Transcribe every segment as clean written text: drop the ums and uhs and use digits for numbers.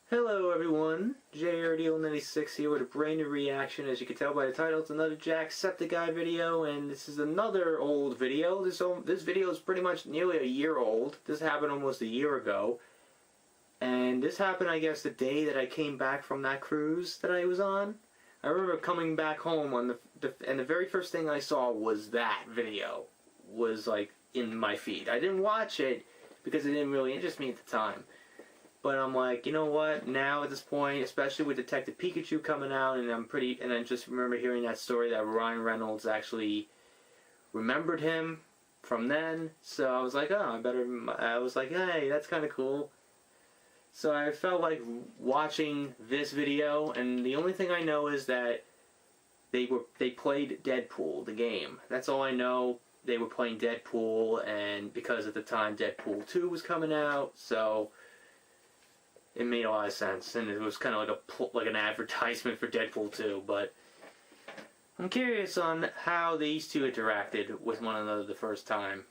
Hello everyone, JRDO96 here with a brand new reaction. As you can tell by the title, it's another Jacksepticeye video, and this is another old video. This video is pretty much nearly a year old. This happened almost a year ago. And this happened, I guess, the day that I came back from that cruise that I was on. I remember coming back home on and the very first thing I saw was that video. Was like in my feed. I didn't watch it because it didn't really interest me at the time. But I'm like, you know what? Now at this point, especially with Detective Pikachu coming out, and I just remember hearing that story that Ryan Reynolds actually remembered him from then. So I was like, oh, I was like, hey, that's kind of cool. So I felt like watching this video, and the only thing I know is that they played Deadpool, the game. That's all I know. They were playing Deadpool, and because at the time Deadpool 2 was coming out, so it made a lot of sense, and it was kind of like an advertisement for Deadpool 2, but I'm curious on how these two interacted with one another the first time.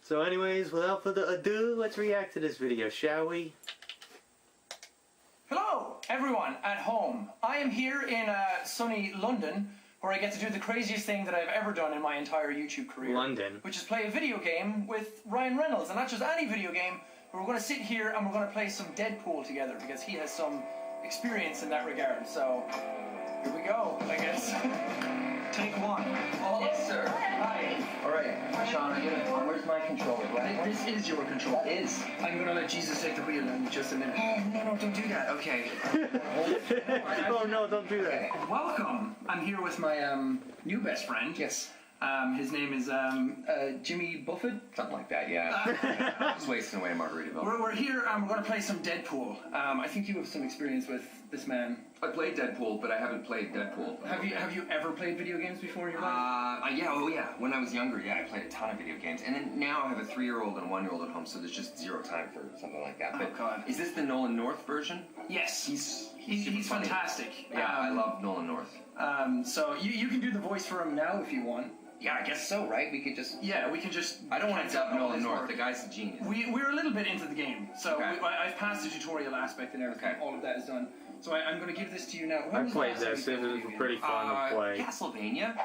So anyways, without further ado, let's react to this video, shall we? Hello, everyone at home. I am here in sunny London, where I get to do the craziest thing that I've ever done in my entire YouTube career. London. Which is play a video game with Ryan Reynolds, and not just any video game, but we're going to sit here and we're going to play some Deadpool together, because he has some experience in that regard. So, here we go, I guess. Take one. Oh, yes, sir. Hi. Alright, Sean, where's my controller? Right? This is your controller. It is. I'm going to let Jesus take the wheel in just a minute. Oh, no, don't do that. Okay. Oh, no, don't do that. Welcome. I'm here with my new best friend. Yes. His name is Jimmy Buffett. Something like that, yeah. Just wasting away in Margaritaville. We're here and we're going to play some Deadpool. I think you have some experience with this man. I played Deadpool, but I haven't played Deadpool. Have you ever played video games before in your life? Yeah. When I was younger, I played a ton of video games. And then now I have a 3-year-old and a 1-year-old at home, so there's just zero time for something like that. Oh, God. Is this the Nolan North version? Yes. He's fantastic. Yeah, I love Nolan North. So you can do the voice for him now if you want. Yeah, I guess so, right? We could just... Yeah, we can just... I don't want to dub Nolan North. The guy's a genius. We're a little bit into the game. So okay. I've passed the tutorial aspect and everything. Okay. All of that is done. So I'm going to give this to you now. I played this. It was pretty fun to play. Castlevania.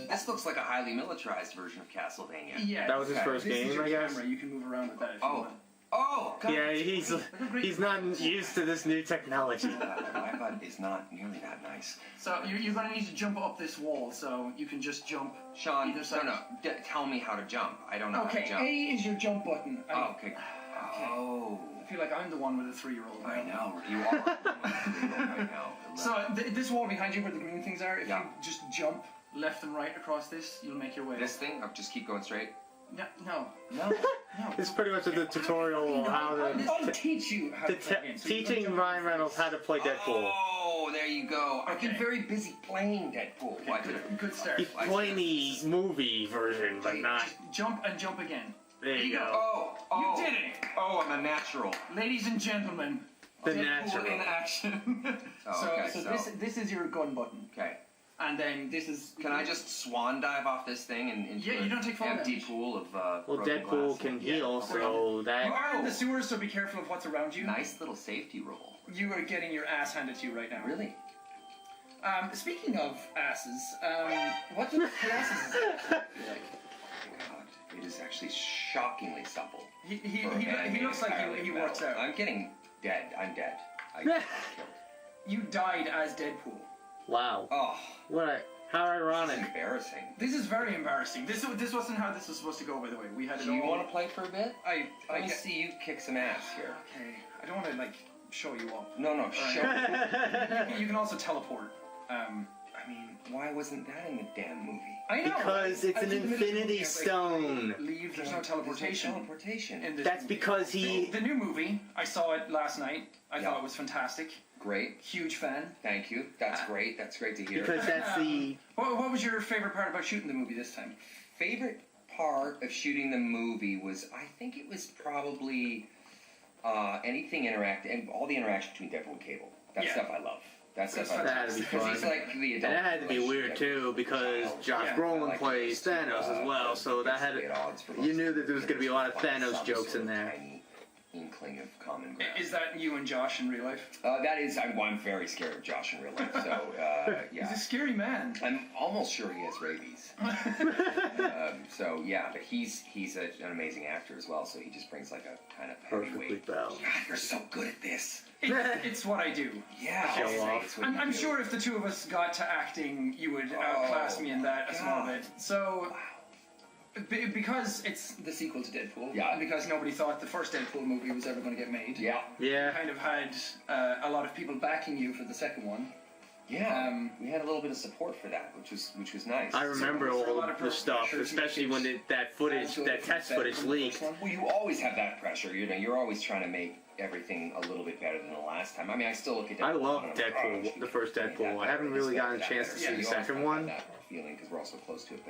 This looks like a highly militarized version of Castlevania. Yeah. That was his first game, I guess? Camera. You can move around with that if you want. Oh, God. Yeah, he's not used to this new technology. My butt is not nearly that nice. So you're going to need to jump up this wall, so you can just jump. Sean, no. Tell me how to jump. I don't know how to jump. A is your jump button. Okay. Oh. I feel like I'm the one with a 3-year-old. I know. You are the one with a 3-year-old right now. So this wall behind you where the green things are, if you just jump left and right across this, you'll make your way. This thing? I'll just keep going straight? No. It's pretty much a tutorial on how to... I'll teach you how to play games. Teaching Ryan Reynolds how to play Deadpool. Oh, there you go. I've been very busy playing Deadpool. Okay, good start. He's playing the movie version, but not... Just jump and jump again. There you go. Oh. You did it! Oh, I'm a natural. Ladies and gentlemen, the Deadpool natural in action. So this is your gun button. Okay. And then this is... Can I just swan dive off this thing and into you don't take fall empty damage. pool of well, broken Deadpool glass? can heal, so that... You are in the sewers, so be careful of what's around you. Nice little safety roll. You are getting your ass handed to you right now. Really? Speaking of asses, what the asses is that? God, it is actually shockingly supple. He looks like he works out. I'm getting dead. I'm dead. I got killed. You died as Deadpool. Wow. Oh. How ironic. This is embarrassing. This is very embarrassing. This wasn't how this was supposed to go, by the way. We had it Do you want to play for a bit? Let me see you kick some ass here. Okay. I don't want to, like, show you up. No, show me. You can also teleport. I mean, why wasn't that in the damn movie? I know. Because it's an infinity stone. There's no teleportation. That's because The new movie, I saw it last night. I thought it was fantastic. Great. Huge fan. Thank you. That's great. That's great to hear. Because that's the... What was your favorite part about shooting the movie this time? Favorite part of shooting the movie was, I think it was probably anything and all the interaction between Deadpool and Cable. That stuff I love. That's That's fun. That'd be Because fun. he's like the And adult. that had to be weird too, because Josh Yeah. Brolin plays Thanos as well, so that had you knew that there was going to be a lot of Thanos jokes in there. Tiny inkling of common ground. Is that you and Josh in real life? That is, I'm very scared of Josh in real life. So yeah, He's a scary man. I'm almost sure he has rabies. So yeah, but he's an amazing actor as well. So he just brings like a kind of Perfectly heavyweight. balanced. God, you're so good at this. It's what I do. Yeah, Show I'll say off. it's what you I'm do. sure if the two of us got to acting, you would outclass me in that a small bit. So, because it's the sequel to Deadpool, Yeah. and because nobody thought the first Deadpool movie was ever going to get made, Yeah, Yeah. kind of had a lot of people backing you for the second one. yeah. We had a little bit of support for that, which was nice. I remember For a all lot of the stuff, pressure to especially make when that footage, that test footage leaked. Well, you always have that pressure. You know, you're always trying to make everything a little bit better than the last time. I mean, I still look at Deadpool. I love and I'm like, Deadpool, oh, the first we made Deadpool. that I haven't better. really It's gotten a that chance better. to see the you always second kind of one. have that feeling because we're also close to it,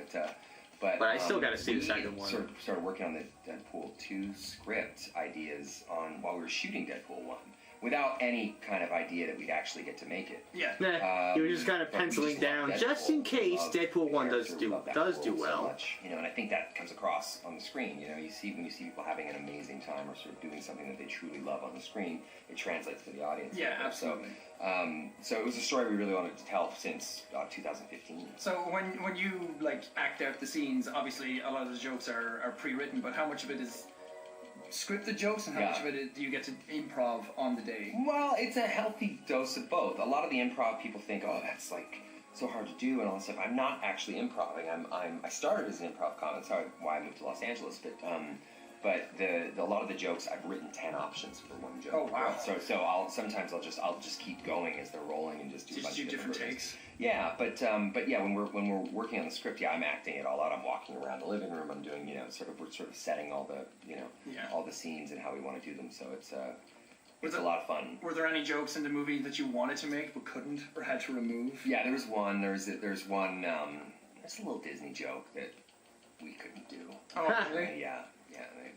But I still gotta see the we second one. Sort of started working on the Deadpool 2 script ideas while we were shooting Deadpool 1, without any kind of idea that we'd actually get to make it. Yeah. Nah, you were just kind of But we penciling just love down, just in Deadpool. case Love Deadpool 1 the does character. We do love that does do world so well. much, you know, and I think that comes across on the screen. You know, when you see people having an amazing time or sort of doing something that they truly love on the screen, it translates to the audience. Yeah, absolutely. So it was a story we really wanted to tell since 2015. So when you like act out the scenes, obviously a lot of the jokes are pre-written, but how much of it is scripted jokes and how much of it do you get to improv on the day? Well, it's a healthy dose of both. A lot of the improv people think, oh, that's like so hard to do and all that stuff. I'm not actually improving. I started as an improv comic. That's why I moved to Los Angeles. But a lot of the jokes I've written 10 options for one joke. Oh, wow. So I'll just keep going as they're rolling and just do a bunch of different versions. takes. Yeah, but yeah, when we're working on the script, yeah, I'm acting it all out. I'm walking around the living room. I'm doing, you know, we're sort of setting all the, you know, all the scenes and how we want to do them. So it's a lot of fun. Were there any jokes in the movie that you wanted to make but couldn't or had to remove? Yeah, there was one. There's one. There's a little Disney joke that we couldn't do. Oh, really? Yeah,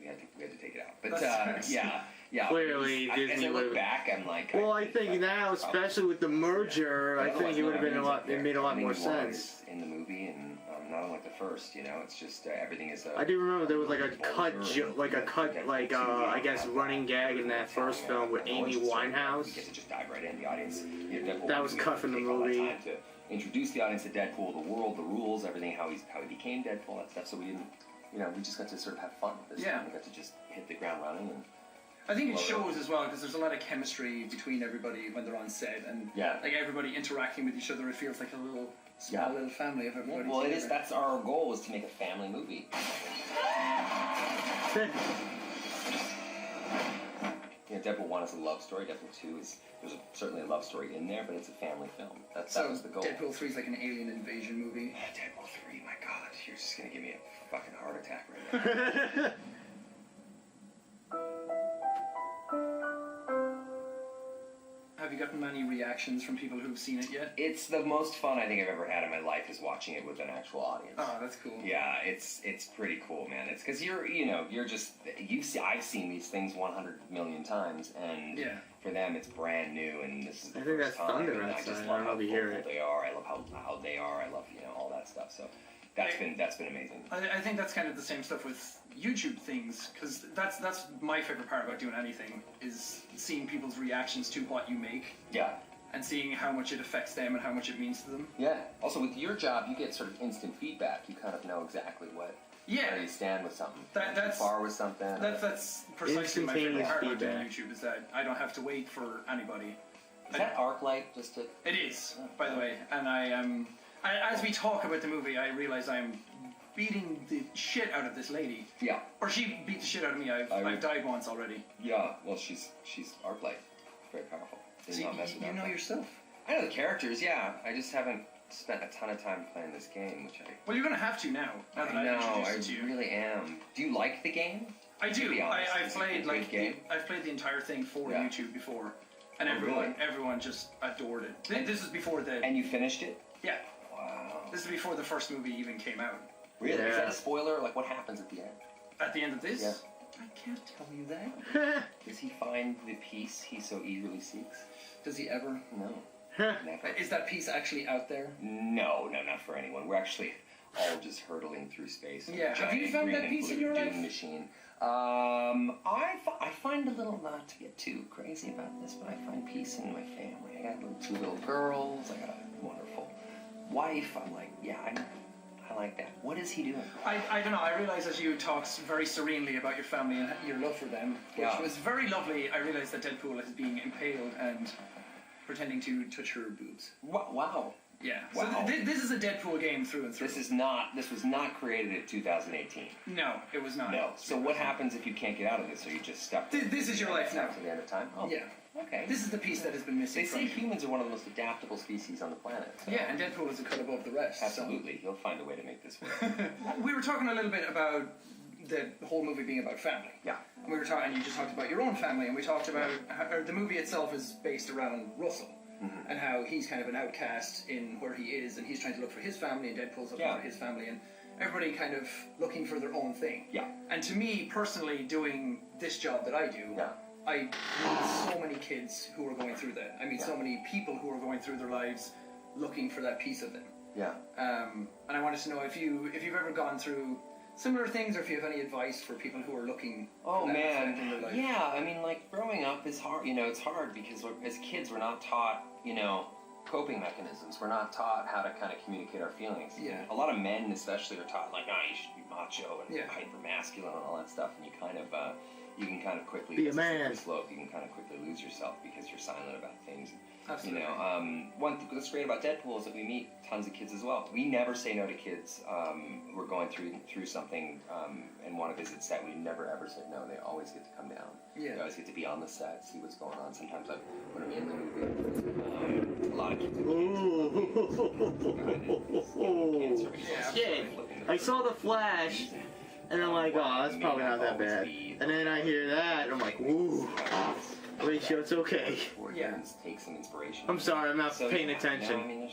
we had to take it out. But yeah. Clearly, As Disney I would've- look back, I'm like. Well, I think now, especially with the merger, I think it would have been a lot. It made a lot more sense. In the movie, and not unlike the first, you know, it's just everything is. I do remember there was like a I guess running gag in that first film with Amy Winehouse. You get to just dive right in. The audience. You know, Deadpool, That was cut from the take all that movie. time to introduce the audience to Deadpool, the world, the rules, everything, how he became Deadpool, that stuff. So we didn't, you know, we just got to sort of have fun with this. Yeah. We got to just hit the ground running and. I think it shows as well because there's a lot of chemistry between everybody when they're on set and like everybody interacting with each other. It feels like a little small little family of everybody. Well, it together. is. That's our goal, is to make a family movie. You know, Deadpool 1 is a love story. Deadpool 2 is certainly a love story in there, but it's a family film. That was the goal. Deadpool 3 is like an alien invasion movie. Deadpool 3, my God, you're just gonna give me a fucking heart attack right now. Have you gotten many reactions from people who've seen it yet? It's the most fun I think I've ever had in my life, is watching it with an actual audience. Oh, that's cool. Yeah, it's pretty cool, man. It's because I've seen these things 100 million times, and for them it's brand new, and this is the I think first that's time. thunder And outside. I just I love don't know how if you hear vocal it. they are. I love how loud they are. I love all that stuff. So that's been amazing. I think that's kind of the same stuff with YouTube things, because that's my favorite part about doing anything, is seeing people's reactions to what you make. Yeah. And seeing how much it affects them and how much it means to them. Yeah. Also, with your job, you get sort of instant feedback. You kind of know exactly where you stand with something. That's too far with something. That's precisely my favorite Instantaneous part about doing feedback. YouTube, is that I don't have to wait for anybody. Is that ArcLight just to? It is, by the way. And I am. As we talk about the movie, I realize I'm beating the shit out of this lady. Yeah. Or she beat the shit out of me. I've died once already. Yeah. Well, she's ArcLight. Very powerful. So you know yourself. I know the characters. Yeah. I just haven't spent a ton of time playing this game, which Well, you're gonna have to now. Now that I've introduced it to you. I really am. Do you like the game? I do. To be honest, I've played I've played the entire thing for Yeah. YouTube before, and really? everyone just adored it. This is before the. And you finished it? Yeah. Wow. This is before the first movie even came out. Really? Yeah. Is that a spoiler? Like, what happens at the end? At the end of this? Yeah. I can't tell you that. Does he find the peace he so eagerly seeks? Does he ever? No. Never. Is that piece actually out there? No, not for anyone. We're actually all just hurtling through space. Yeah. Have you found that piece in your life? Machine. I find a little, not to get too crazy about this, but I find peace in my family. I got two little girls. I got a wonderful wife. I'm like, yeah, I like that. What is he doing? I don't know. I realize as you talk very serenely about your family and your love for them, which was very lovely. I realize that Deadpool is being impaled and pretending to touch her boobs. Wow. Yeah. Wow. So this is a Deadpool game through and through. This was not created in 2018. No, it was not. No. So what happens if you can't get out of this? Are you just stuck? This is your life now. To the end of time? Oh. Yeah. Okay. This is the piece that has been missing. They say humans are one of the most adaptable species on the planet. So. Yeah, and Deadpool is a cut above the rest. Absolutely. He'll find a way to make this work. We were talking a little bit about the whole movie being about family. Yeah. And we were talking, and you just talked about your own family, and we talked about how the movie itself is based around Russell. Mm-hmm. And how he's kind of an outcast in where he is, and he's trying to look for his family, and Deadpool's looking for his family, and everybody kind of looking for their own thing. Yeah. And to me, personally, doing this job that I do, I meet so many kids who are going through that. I meet so many people who are going through their lives looking for that piece of them. Yeah. And I wanted to know if you've ever gone through similar things, or if you have any advice for people who are looking for that aspect in their life. Yeah, I mean, like, growing up is hard. You know, it's hard because as kids we're not taught, you know, coping mechanisms. We're not taught how to kind of communicate our feelings. Yeah. A lot of men especially are taught, like, you should be macho and Yeah. hyper-masculine and all that stuff, and you can kind of quickly be a man. slope. You can kind of quickly lose yourself because you're silent about things. Absolutely. You know, one thing that's great about Deadpool is that we meet tons of kids as well. We never say no to kids who are going through something and want to visit set. We never ever say no. They always get to come down. Yeah. They always get to be on the set, see what's going on. Sometimes when I'm in the movie, a lot of kids. Shit! I saw the Flash, and I'm like, oh, that's probably not that bad. And then I hear that, and I'm like, ooh. Ratio, it's okay. Yeah. Take some inspiration. I'm sorry, I'm not paying attention. No, I mean,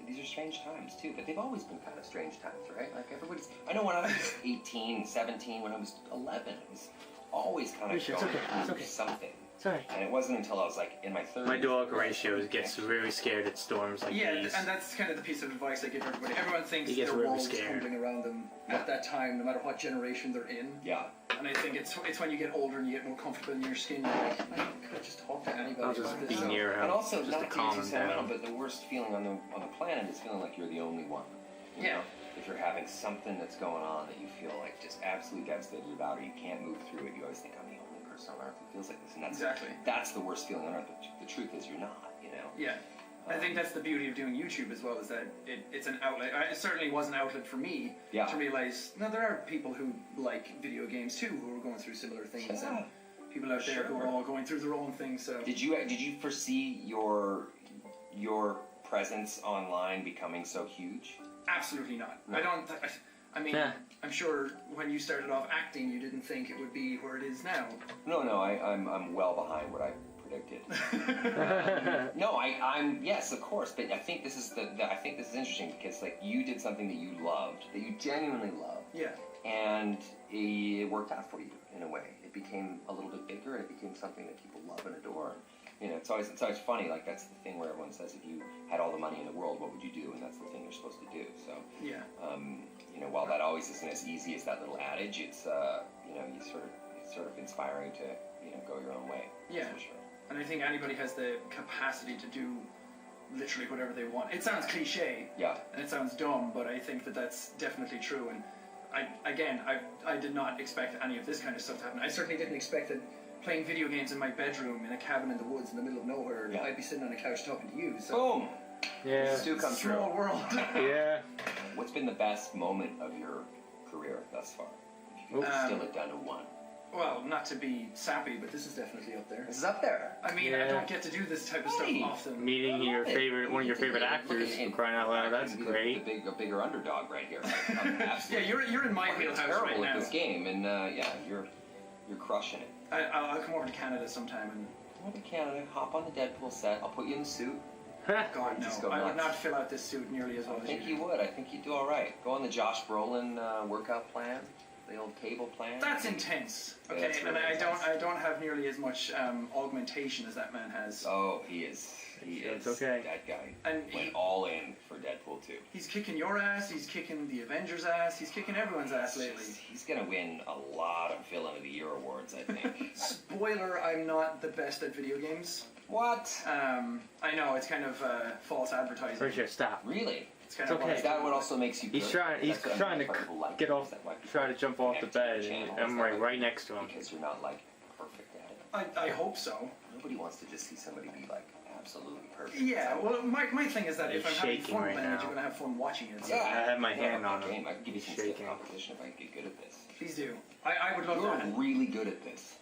these are strange times too, but they've always been kind of strange times, right? Like everybody's. I know when I was 18, 17, when I was 11, I was always kind of going through something. Sorry. And it wasn't until I was like in my 30s. My dog Ratio gets really scared at storms like these. And that's kind of the piece of advice I give everybody. Everyone thinks He gets their really world's scared. tumbling around them at that time, no matter what generation they're in. Yeah. And I think it's when you get older and you get more comfortable in your skin, you're like, I could just talk to anybody I'll just about be this. near him. And also, just not to to calm use him this out, down. but the worst feeling on the planet is feeling like you're the only one. You know? If you're having something that's going on that you feel like just absolutely devastated about, or you can't move through it, you always think, I'm the only person on earth who feels like this. And that's the worst feeling on earth. But the truth is, you're not. You know. Yeah. I think that's the beauty of doing YouTube as well, is that it's an outlet. It certainly was an outlet for me to realize, no, there are people who like video games too, who are going through similar things, and people out there who are all going through their own things. So did you foresee your presence online becoming so huge? Absolutely not. No. I mean, I'm sure when you started off acting, you didn't think it would be where it is now. No, I'm well behind what I predicted. Yes, of course, but I think this is I think this is interesting because like you did something that you loved, that you genuinely loved. Yeah. And it worked out for you in a way. It became a little bit bigger, and it became something that people love and adore. And, you know, it's always funny. Like that's the thing where everyone says, if you had all the money in the world, what would you do? And that's the thing you're supposed to do. So yeah. You know, while that always isn't as easy as that little adage, it's you know, it's sort of inspiring to go your own way. Yeah. For sure. And I think anybody has the capacity to do literally whatever they want. It sounds cliche, and it sounds dumb, but I think that that's definitely true. And I did not expect any of this kind of stuff to happen. I certainly didn't expect that playing video games in my bedroom in a cabin in the woods in the middle of nowhere, I'd be sitting on a couch talking to you. So boom! Yeah. Still comes true. Small world. Yeah. What's been the best moment of your career thus far? If you could distill it down to one. Well, not to be sappy, but this is definitely up there. This is up there. I mean, I don't get to do this type of stuff often. Meeting one of your favorite actors, for crying out loud, that's great. A bigger underdog right here. Yeah, you're in my wheelhouse right now. At this game, and you're crushing it. I'll come over to Canada sometime and. Come over to Canada, hop on the Deadpool set. I'll put you in the suit. God, no. I would not fill out this suit nearly as well as you do. I think you would. I think you'd do all right. Go on the Josh Brolin workout plan. The old cable plan. That's intense. Okay, That's and really I don't have nearly as much augmentation as that man has. Oh, he is. He is. Okay. That guy And went all in for Deadpool 2. He's kicking your ass. He's kicking the Avengers' ass. He's kicking everyone's ass lately. He's gonna win a lot of Villain of the Year awards, I think. Spoiler: I'm not the best at video games. What? I know it's kind of false advertising. Richard, stop. Really? It's kind It's of okay. Is that what also makes you good? He's trying to get off, try to jump off the bed, and I'm right next to him. Because you're not like perfect at it. I hope so. Nobody wants to just see somebody be like absolutely perfect. Yeah. Well, my thing is that if I'm having shaking fun right playing it, now. you're gonna have fun watching it. So Yeah, I have my hand on him. Game. I could give you some He's stiff shaking. competition if I could get good at this. please do. I would love You're that. really good at this.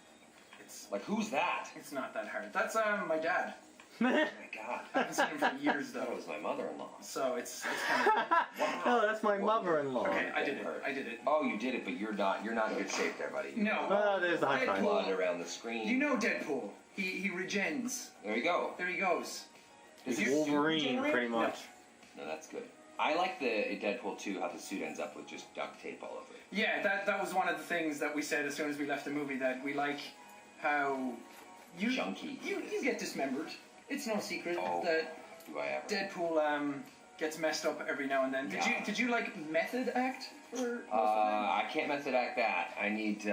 It's Like, who's that? it's not that hard. That's my dad. Oh my god. I haven't seen him for years That though. was my mother-in-law. So it's kind of Oh, that's my mother-in-law. okay. I did it. I did it. Oh, you did it, but you're not in good shape there, buddy. No. Oh, there's the high five. Blood around the screen. You know Deadpool. He regens. There you go. There he goes. Does It's your suit Wolverine, regenerate? pretty much. No, that's good. I like the Deadpool 2, how the suit ends up with just duct tape all over it. Yeah, that was one of the things that we said as soon as we left the movie, that we like how you Junky. you get dismembered. It's no secret Oh, that do I ever? Deadpool gets messed up every now and then. Yeah. Did you like method act for most of I can't method act that. I need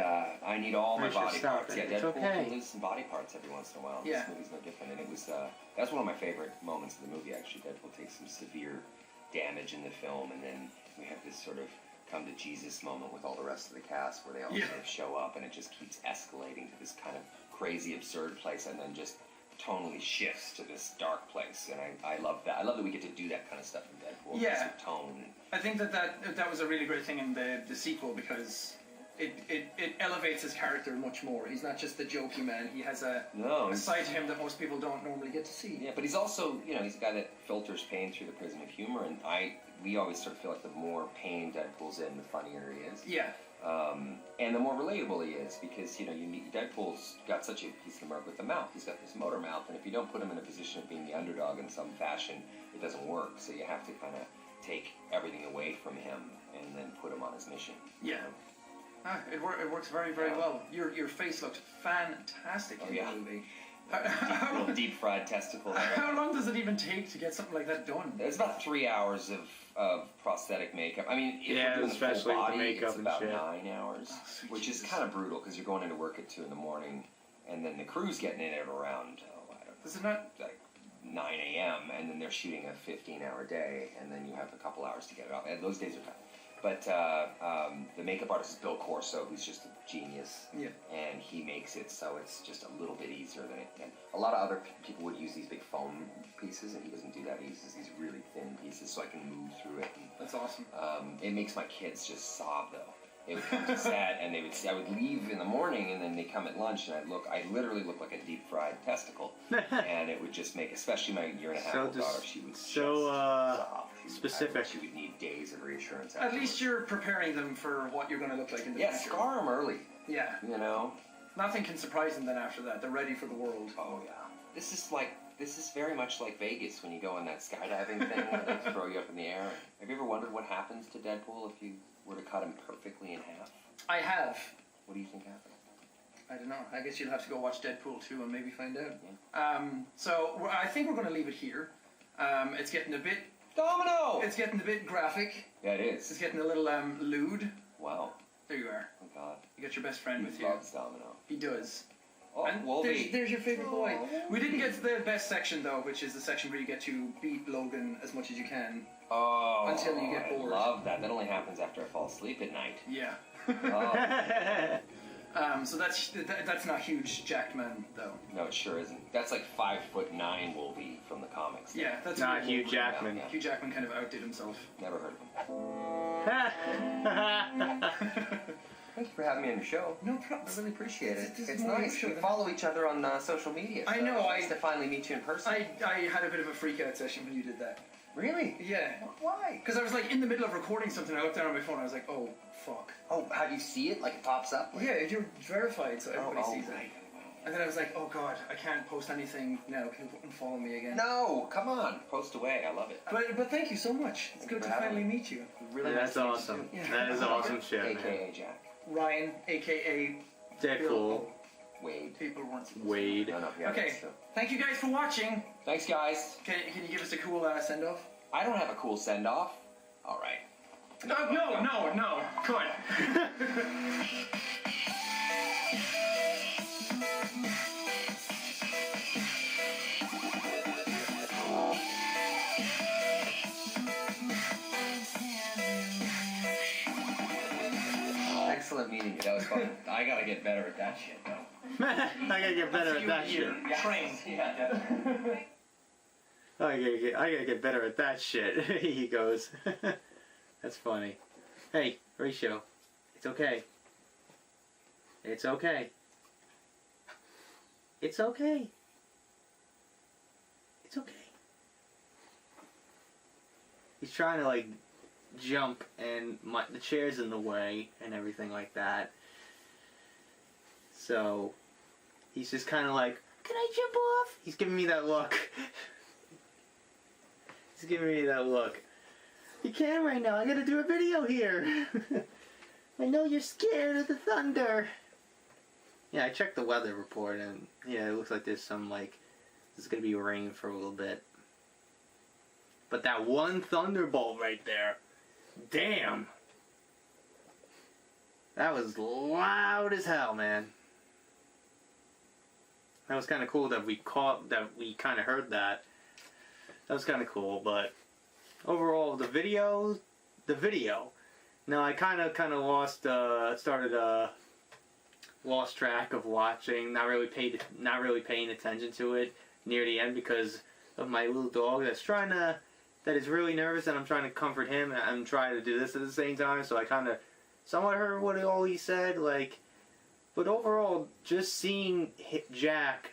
all my Richard, body stop parts. it. Yeah, It's Deadpool okay. can lose some body parts every once in a while. Yeah. This movie's no different, and it was that's one of my favorite moments of the movie. Actually, Deadpool takes some severe damage in the film, and then we have this sort of come to Jesus moment with all the rest of the cast, where they all Yeah. sort of show up, and it just keeps escalating to this kind of crazy, absurd place, and then just tonally shifts to this dark place. And I love that. I love that we get to do that kind of stuff in Deadpool. Yeah. Just with tone. I think that was a really great thing in the sequel, because it elevates his character much more. He's not just the jokey man. He has a side to him that most people don't normally get to see. Yeah, but he's also, he's a guy that filters pain through the prism of humor, and we always sort of feel like the more pain Deadpool's in, the funnier he is. Yeah. And the more relatable he is, because, you meet Deadpool's got such he's the mark with the mouth. He's got this motor mouth, and if you don't put him in a position of being the underdog in some fashion, it doesn't work. So you have to kind of take everything away from him and then put him on his mission. Yeah. It works very, very well. Your face looks fantastic in the movie. Little deep fried testicle. How long does it even take to get something like that done? It's about 3 hours of prosthetic makeup. I mean, if Yeah, you're doing the full especially the body, makeup it's and about shit. 9 hours, sweet which is Jesus. kind of brutal because you're going into work at 2 in the morning, and then the crew's getting in at around Is it not? like 9 a.m. and then they're shooting a 15-hour day, and then you have a couple hours to get it out. And those days are tough. But the makeup artist is Bill Corso, who's just a genius, Yeah. and he makes it so it's just a little bit easier than it. And a lot of other people would use these big foam pieces, and he doesn't do that. He uses these really thin pieces, so I can move through it. And, That's awesome. it makes my kids just sob, though. They would come to set, and I would leave in the morning, and then they come at lunch, and I literally look like a deep fried testicle, and it would just make, especially my 1.5-year-old daughter, she would just sob. Specific. She would need days of reassurance. At least you're preparing them for what you're going to look like in the yeah, future. scar them early. Yeah. Nothing can surprise them then after that. They're ready for the world. Oh yeah. This is very much like Vegas when you go on that skydiving thing where they throw you up in the air. Have you ever wondered what happens to Deadpool if you were to cut him perfectly in half? I have. What do you think happened? I don't know. I guess you'll have to go watch Deadpool 2 and maybe find out. Yeah. So I think we're going to leave it here. It's getting a bit... Domino! It's getting a bit graphic. Yeah, it It's is. getting a little lewd. Wow. There you are. Oh God. You got your best friend with He you. loves Domino. He does. Oh, And Wolvie. there's your favorite boy. We didn't get to the best section though, which is the section where you get to beat Logan as much as you can. Oh, Until you get bored. I love that. That only happens after I fall asleep at night. Yeah. Oh. So that's not huge jacked man though. No, it sure isn't. That's like 5'9" Wolvie from the comics. Yeah, that's Not weird. Hugh Jackman. Yeah. Hugh Jackman kind of outdid himself. Never heard of him. Thank you for having me on your show. No problem. I really appreciate it. This is It's more nice. your We show. follow each other on social media. I so know, it's nice to finally meet you in person. I had a bit of a freak out session when you did that. Really? Yeah. Why? Because I was like in the middle of recording something, I looked down on my phone, I was like, oh, fuck. Oh, how do you see it? Like it pops up? Like, Yeah, you're verified, so everybody sees right. it. And then I was like, oh god, I can't post anything now, people can follow me again. No, come on. Post away. I love it. But thank you so much. It's good to for having finally me. meet you. Really That's nice to meet you, awesome. too. Yeah. That is awesome shit, man. AKA Jack. Ryan, aka Deadpool. Wade. People weren't supposed Wade. No, yeah, Okay, so. thank you guys for watching. Thanks, guys. Can you give us a cool send-off? I don't have a cool send-off. All right. No, good. Excellent meeting you. That was fun. I gotta get better at that shit, though. I gotta get better at that shit. Trained. Yeah. I gotta get better at that shit. He goes. That's funny. Hey, Ratio. It's okay. It's okay. It's okay. It's okay. He's trying to like jump and the chair's in the way and everything like that. So he's just kind of like, can I jump off? He's giving me that look. He's giving me that look. You can't right now. I gotta do a video here. I know you're scared of the thunder. Yeah, I checked the weather report and yeah, it looks like there's some there's gonna be rain for a little bit. But that one thunderbolt right there, damn. That was loud as hell, man. That was kind of cool that we kind of heard that. That was kind of cool, but overall, the video. Now I kind of lost track of watching. Not really paying attention to it near the end because of my little dog that is really nervous, and I'm trying to comfort him, and I'm trying to do this at the same time. So I kind of somewhat heard what all he said, but overall, just seeing Jack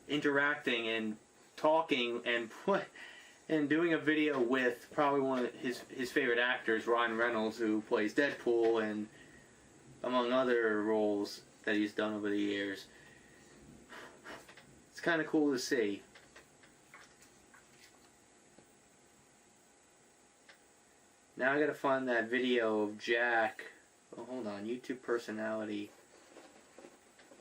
interacting and talking and doing a video with probably one of his favorite actors, Ryan Reynolds, who plays Deadpool, and among other roles that he's done over the years. It's kind of cool to see. Now I gotta find that video of Jack. Oh, hold on, YouTube personality.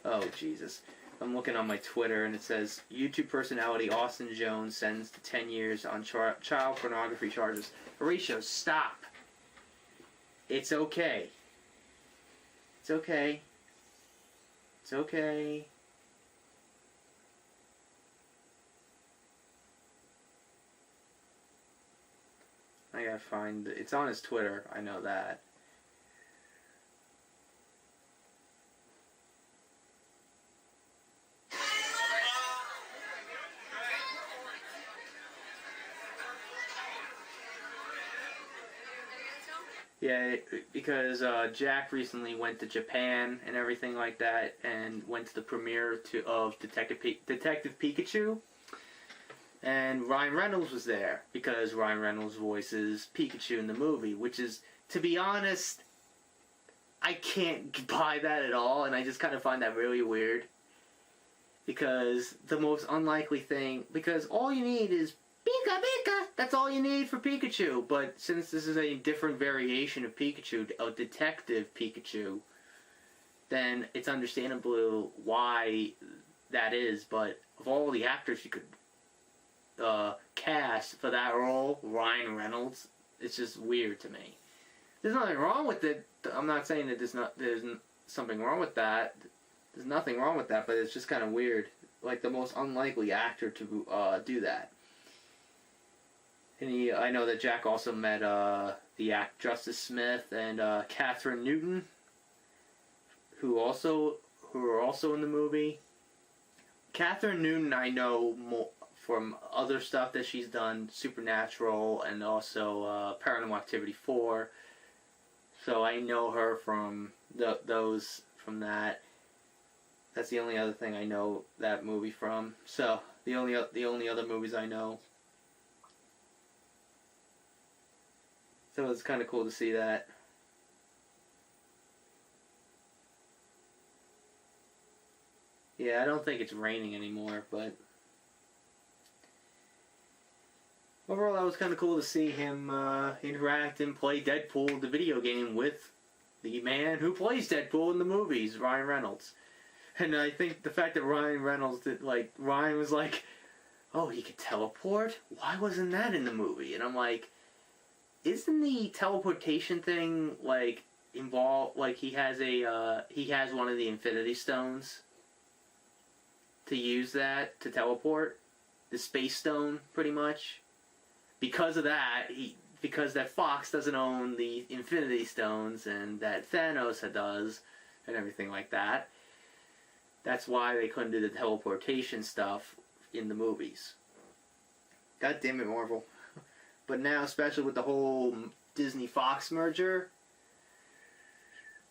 Oh, Jesus. I'm looking on my Twitter and it says, YouTube personality Austin Jones sentenced to 10 years on child pornography charges. Horatio, stop. It's okay. It's okay. It's okay. I gotta find it. It's on his Twitter, I know that. Yeah, because Jack recently went to Japan and everything like that, and went to the premiere of Detective Pikachu. And Ryan Reynolds was there, because Ryan Reynolds voices Pikachu in the movie, which is, to be honest, I can't buy that at all, and I just kind of find that really weird. Because the most unlikely thing, because all you need is Pika Pika! That's all you need for Pikachu. But since this is a different variation of Pikachu, a Detective Pikachu, then it's understandable why that is. But of all the actors you could cast for that role, Ryan Reynolds, it's just weird to me. There's nothing wrong with it. I'm not saying that there's something wrong with that. There's nothing wrong with that, but it's just kind of weird. Like the most unlikely actor to do that. And I know that Jack also met the actor Justice Smith and Catherine Newton, who are also in the movie. Catherine Newton, I know more from other stuff that she's done, Supernatural and also Paranormal Activity 4. So I know her from those from that. That's the only other thing I know that movie from. So the only other movies I know. So it's kind of cool to see that. Yeah, I don't think it's raining anymore, but overall, that was kind of cool to see him interact and play Deadpool, the video game, with the man who plays Deadpool in the movies, Ryan Reynolds. And I think the fact that Ryan Reynolds did, like, Ryan was like, oh, he could teleport? Why wasn't that in the movie? And I'm like, isn't the teleportation thing, like, involved, like, he has one of the Infinity Stones to use that to teleport? The Space Stone, pretty much. Because of that, because that Fox doesn't own the Infinity Stones, and that Thanos does, and everything like that. That's why they couldn't do the teleportation stuff in the movies. God damn it, Marvel. But now, especially with the whole Disney-Fox merger,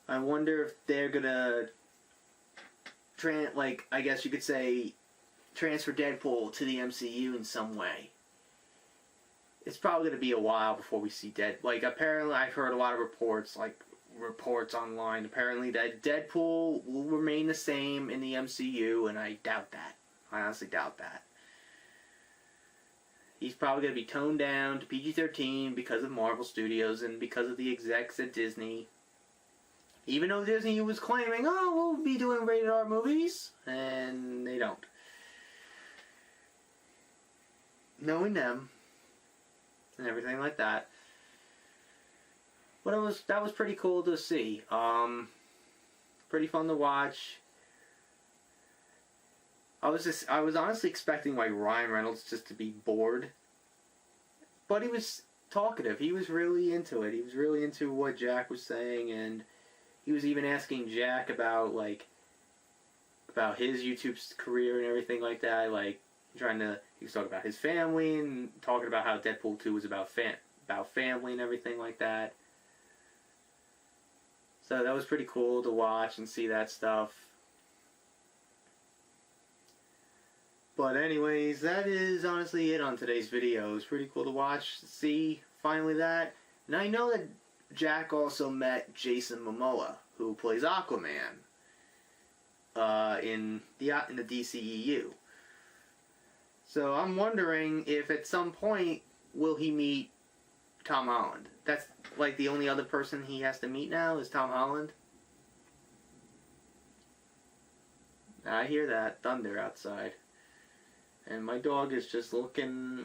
I wonder if they're gonna, I guess you could say, transfer Deadpool to the MCU in some way. It's probably gonna be a while before we see like, apparently I've heard a lot of reports online, apparently that Deadpool will remain the same in the MCU, and I doubt that. I honestly doubt that. He's probably going to be toned down to PG-13 because of Marvel Studios and because of the execs at Disney. Even though Disney was claiming, oh, we'll be doing rated R movies, and they don't. Knowing them, and everything like that. But that was pretty cool to see. Pretty fun to watch. I was honestly expecting like Ryan Reynolds just to be bored. But he was talkative. He was really into it. He was really into what Jack was saying, and he was even asking Jack about his YouTube career and everything like that. Like he was talking about his family and talking about how Deadpool 2 was about family and everything like that. So that was pretty cool to watch and see that stuff. But anyways, that is honestly it on today's video. It was pretty cool to watch, see, finally that. And I know that Jack also met Jason Momoa, who plays Aquaman in the DCEU. So I'm wondering if at some point will he meet Tom Holland. That's like the only other person he has to meet now is Tom Holland. I hear that thunder outside. And my dog is just looking,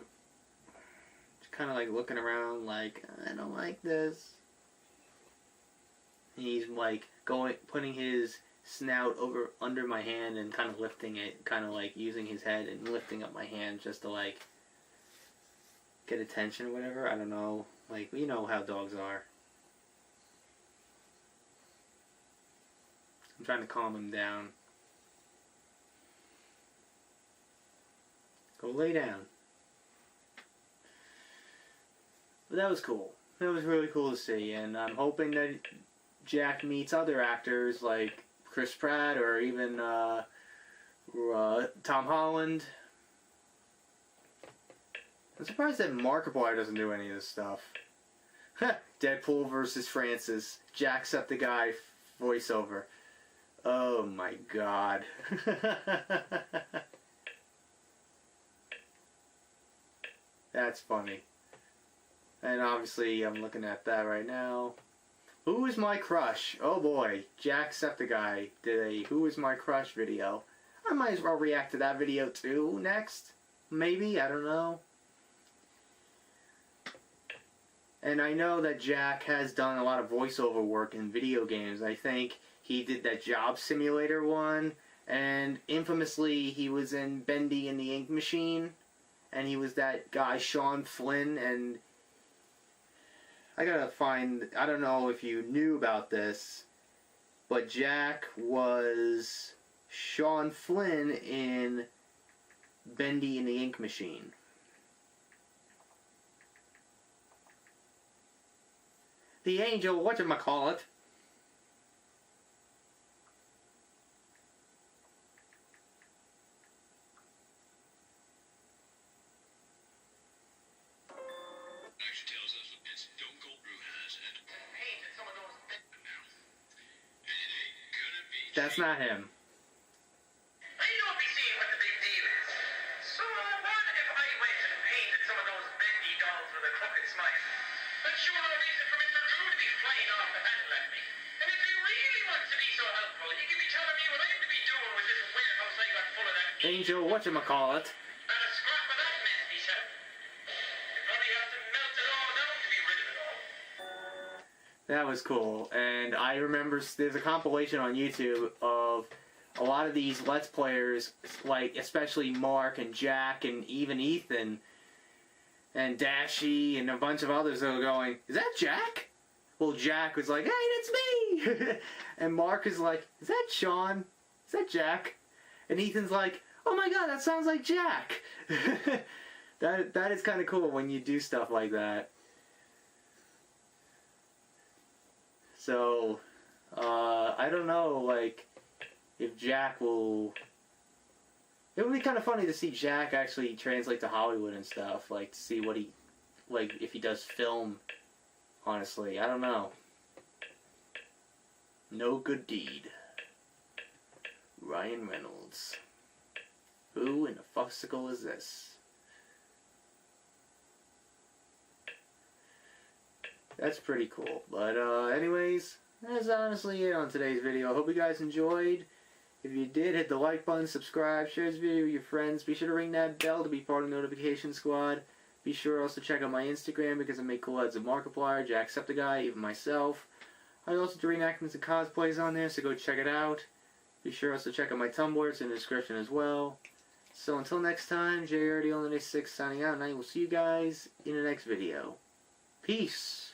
kind of like looking around like, I don't like this. And he's like putting his snout under my hand and kind of lifting it, kind of like using his head and lifting up my hand just to like get attention or whatever. I don't know. Like, you know how dogs are. I'm trying to calm him down. Go lay down. But that was cool. That was really cool to see, and I'm hoping that Jack meets other actors like Chris Pratt or even Tom Holland. I'm surprised that Markiplier doesn't do any of this stuff. Deadpool versus Francis. Jacksepticeye voiceover. Oh my god. That's funny. And obviously I'm looking at that right now. Who is my crush? Oh boy. Jacksepticeye did a Who is my crush video. I might as well react to that video too next. Maybe, I don't know. And I know that Jack has done a lot of voiceover work in video games. I think he did that Job Simulator one, and infamously he was in Bendy and the Ink Machine, and he was that guy Sean Flynn, and I don't know if you knew about this, but Jack was Sean Flynn in Bendy and the Ink Machine. The Angel, whatchamacallit. That's not him. I don't be seeing what the big deal is. So what if I went and painted some of those bendy dolls with a crooked smile? That's sure no reason for Mr. Drew to be flying off the handle at me. Angel whatchamacallit. And a scrap of that nasty chap. You probably have to melt it all down to be rid of it all. That was cool, and I remember there's a compilation on YouTube of a lot of these Let's Players, like especially Mark and Jack and even Ethan and Dashy and a bunch of others that were going, "Is that Jack?" Well, Jack was like, "Hey, that's me!" And Mark is like, "Is that Sean? Is that Jack?" And Ethan's like, "Oh my god, that sounds like Jack!" That is kind of cool when you do stuff like that. So, I don't know, like, if Jack will... It would be kind of funny to see Jack actually translate to Hollywood and stuff, like, to see what he... Like, if he does film, honestly. I don't know. No good deed. Ryan Reynolds. Who in the fussicle is this? That's pretty cool. But, anyways, that's honestly it on today's video. I hope you guys enjoyed. If you did, hit the like button, subscribe, share this video with your friends. Be sure to ring that bell to be part of the notification squad. Be sure also to check out my Instagram because I make cool ads of Markiplier, Jacksepticeye, even myself. I also do reenactments and cosplays on there, so go check it out. Be sure also to check out my Tumblr, it's in the description as well. So until next time, JRD6 signing out, and I will see you guys in the next video. Peace!